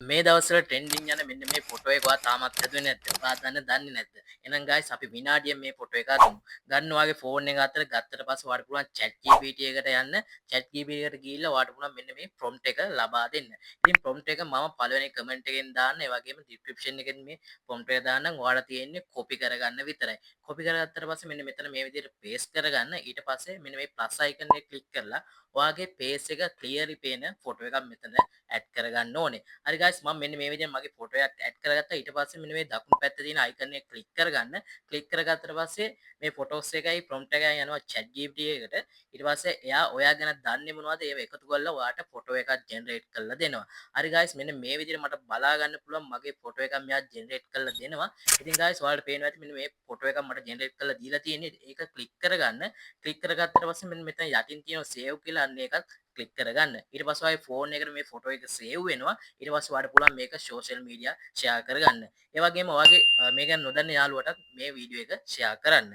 මේ දවස්වල ට්‍රෙන්ඩින් යන මෙන්න මේ ෆොටෝ එක ඔයා තාමත් හැදුවේ නැද්ද? ඔයා දන්නේ නැද්ද? එහෙනම් ගයිස් අපි විනාඩියෙන් මේ ෆොටෝ එක අරමු. ගන්න ඔයාගේ ෆෝන් එක අතට ගත්තට පස්සේ ඔයාලට පුළුවන් chat GPT එකට යන්න. chat GPT එකට ගිහිල්ලා ඔයාලට පුළුවන් මෙන්න මේ prompt එක ලබා දෙන්න. ඉතින් prompt එක මම පළවෙනි කමෙන්ට් එකෙන් දාන්න. ඒ වගේම description එකෙන් මේ prompt එක දාන්නම්. ඔයාලා තියෙන්නේ copy කරගන්න විතරයි. copy කරගත්තට පස්සේ මෙන්න මෙතන මේ විදිහට paste කරගන්න. ඊට පස්සේ මෙන්න මේ plus icon එක click කරලා ඔයාගේ face එක clearly පේන ෆොටෝ එකක් මෙතන add කරගන්න ඕනේ. හරි guys මම මෙන්න මේ විදිහට මගේ ෆොටෝ එකක් ඇඩ් කරගත්තා. ඊට පස්සේ මෙන්න මේ දකුණු පැත්තේ තියෙන icon එක ක්ලික් කරගන්න. ක්ලික් කරගත්තට පස්සේ මේ ෆොටෝස් එකයි prompt එකයි යනවා chat GPT එකට. ඊට පස්සේ එයා ඔයා ගැන දන්නේ මොනවද ඒව එකතු කරලා ඔයාට ෆොටෝ එකක් ජෙනරේට් කරලා දෙනවා. හරි guys මෙන්න මේ විදිහට මට බලා ගන්න පුළුවන් මගේ ෆොටෝ එකක් මෙයා ජෙනරේට් කරලා දෙනවා. ඉතින් guys ඔයාලට පේනවා ඇති මෙන්න මේ ෆොටෝ එකක් මට ජෙනරේට් කරලා දීලා තියෙන්නේ. ඒක ක්ලික් කරගන්න. ක්ලික් කරගත්තට පස්සේ මෙන්න මෙතන යටින් තියෙන save කියලා අන්න එකක් ක්ලික් කරගන්න. ඊට පස්සේ ඔයාගේ ෆෝන් එකට මේ ෆොටෝ එක සේව් වෙනවා. ඊට පස්සේ ඔයාලට පුළුවන් මේක සෝෂල් මීඩියා ෂෙයා කරගන්න. ඒ වගේම ඔයාගේ මේ ගැන නොදන්න යාළුවටත් මේ වීඩියෝ එක ෂෙයා කරන්න.